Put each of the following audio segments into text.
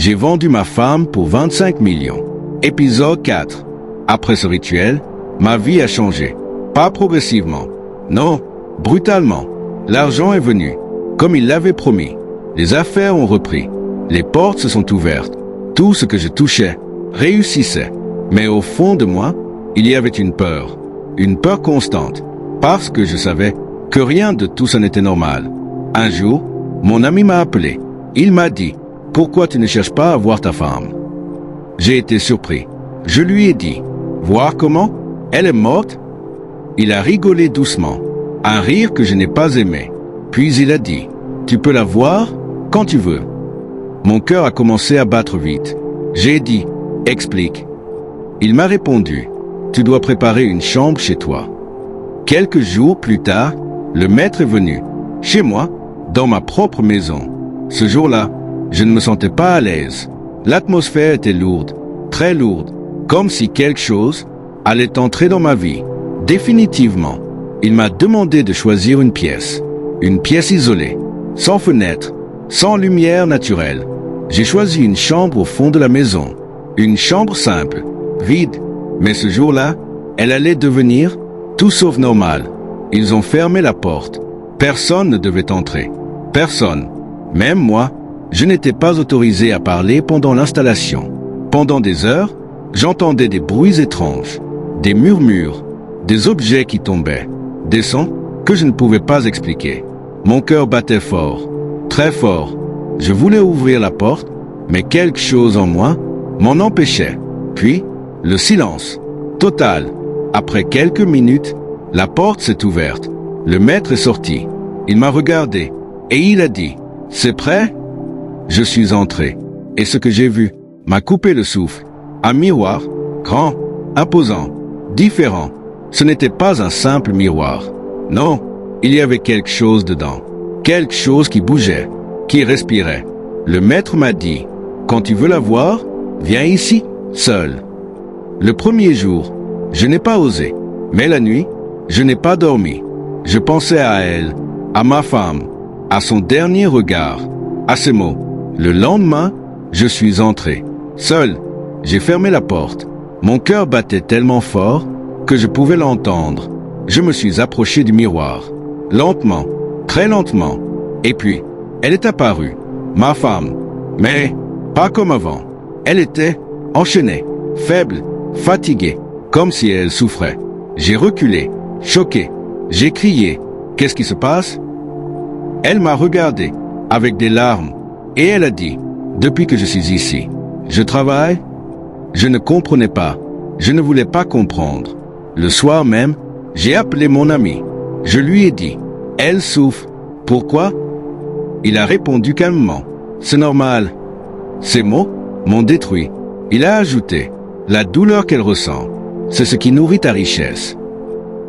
J'ai vendu ma femme pour 25 millions. Épisode 4. Après ce rituel, ma vie a changé. Pas progressivement. Non, brutalement. L'argent est venu, comme il l'avait promis. Les affaires ont repris. Les portes se sont ouvertes. Tout ce que je touchais réussissait. Mais au fond de moi, il y avait une peur constante, parce que je savais que rien de tout ça n'était normal. Un jour, mon ami m'a appelé. Il m'a dit, « Pourquoi tu ne cherches pas à voir ta femme ?» J'ai été surpris. Je lui ai dit, « Voir comment? Elle est morte ?» Il a rigolé doucement, un rire que je n'ai pas aimé. Puis il a dit, « Tu peux la voir quand tu veux. » Mon cœur a commencé à battre vite. J'ai dit, « Explique. » Il m'a répondu, « Tu dois préparer une chambre chez toi. » Quelques jours plus tard, le maître est venu, chez moi, dans ma propre maison. Ce jour-là, je ne me sentais pas à l'aise. L'atmosphère était lourde, très lourde, comme si quelque chose allait entrer dans ma vie. Définitivement, il m'a demandé de choisir une pièce isolée, sans fenêtre, sans lumière naturelle. J'ai choisi une chambre au fond de la maison, une chambre simple, vide, mais ce jour-là, elle allait devenir tout sauf normale. Ils ont fermé la porte. Personne ne devait entrer. Personne. Même moi, je n'étais pas autorisé à parler pendant l'installation. Pendant des heures, j'entendais des bruits étranges, des murmures, des objets qui tombaient, des sons que je ne pouvais pas expliquer. Mon cœur battait fort, très fort. Je voulais ouvrir la porte, mais quelque chose en moi m'en empêchait. Puis, le silence, total. Après quelques minutes, la porte s'est ouverte. Le maître est sorti. Il m'a regardé et il a dit, « C'est prêt ?» Je suis entré et ce que j'ai vu m'a coupé le souffle. Un miroir, grand, imposant, différent. Ce n'était pas un simple miroir. Non, il y avait quelque chose dedans. Quelque chose qui bougeait, qui respirait. Le maître m'a dit, « Quand tu veux la voir, viens ici, seul. » Le premier jour, je n'ai pas osé. Mais la nuit, je n'ai pas dormi. Je pensais à elle, à ma femme, à son dernier regard, à ces mots. Le lendemain, je suis entré. Seul, j'ai fermé la porte. Mon cœur battait tellement fort que je pouvais l'entendre. Je me suis approché du miroir. Lentement, très lentement. Et puis, elle est apparue, ma femme. Mais pas comme avant. Elle était enchaînée, faible, fatiguée, comme si elle souffrait. J'ai reculé, choqué. J'ai crié. Qu'est-ce qui se passe? Elle m'a regardé, avec des larmes, et elle a dit, depuis que je suis ici, je travaille. Je ne comprenais pas. Je ne voulais pas comprendre. Le soir même, j'ai appelé mon ami. Je lui ai dit, elle souffre. Pourquoi? Il a répondu calmement, c'est normal. Ces mots m'ont détruit. Il a ajouté, la douleur qu'elle ressent, c'est ce qui nourrit ta richesse.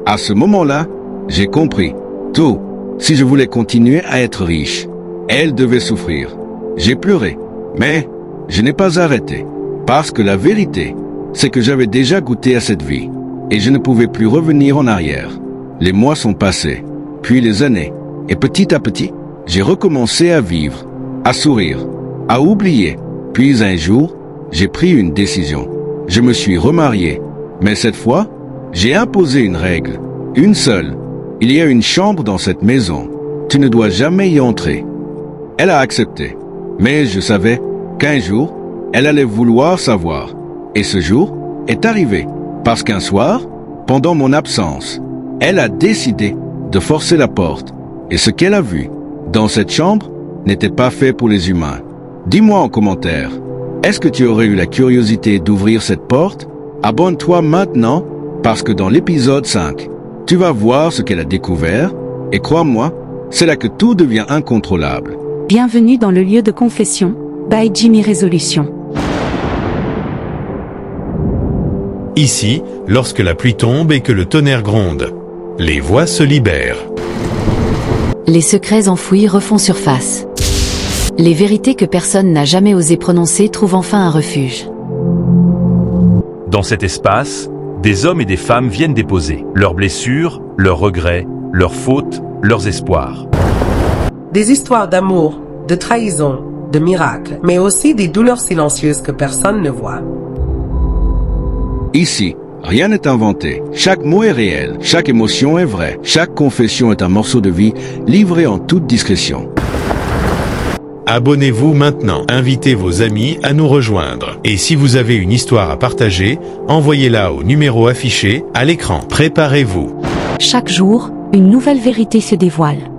À ce moment-là, j'ai compris. Tout. Si je voulais continuer à être riche, elle devait souffrir. J'ai pleuré. Mais je n'ai pas arrêté. Parce que la vérité, c'est que j'avais déjà goûté à cette vie. Et je ne pouvais plus revenir en arrière. Les mois sont passés. Puis les années. Et petit à petit, j'ai recommencé à vivre. À sourire. À oublier. Puis un jour, j'ai pris une décision. Je me suis remarié. Mais cette fois, j'ai imposé une règle. Une seule. Il y a une chambre dans cette maison. Tu ne dois jamais y entrer. Elle a accepté. Mais je savais qu'un jour, elle allait vouloir savoir. Et ce jour est arrivé. Parce qu'un soir, pendant mon absence, elle a décidé de forcer la porte. Et ce qu'elle a vu dans cette chambre n'était pas fait pour les humains. Dis-moi en commentaire, est-ce que tu aurais eu la curiosité d'ouvrir cette porte? Abonne-toi maintenant, parce que dans l'épisode 5, tu vas voir ce qu'elle a découvert, et crois-moi, c'est là que tout devient incontrôlable. Bienvenue dans le lieu de confession, by Jimmy Résolution. Ici, lorsque la pluie tombe et que le tonnerre gronde, les voix se libèrent. Les secrets enfouis refont surface. Les vérités que personne n'a jamais osé prononcer trouvent enfin un refuge. Dans cet espace, des hommes et des femmes viennent déposer leurs blessures, leurs regrets, leurs fautes, leurs espoirs. Des histoires d'amour, de trahison, de miracles, mais aussi des douleurs silencieuses que personne ne voit. Ici, rien n'est inventé. Chaque mot est réel, chaque émotion est vraie, chaque confession est un morceau de vie livré en toute discrétion. Abonnez-vous maintenant, invitez vos amis à nous rejoindre. Et si vous avez une histoire à partager, envoyez-la au numéro affiché à l'écran. Préparez-vous. Chaque jour, une nouvelle vérité se dévoile.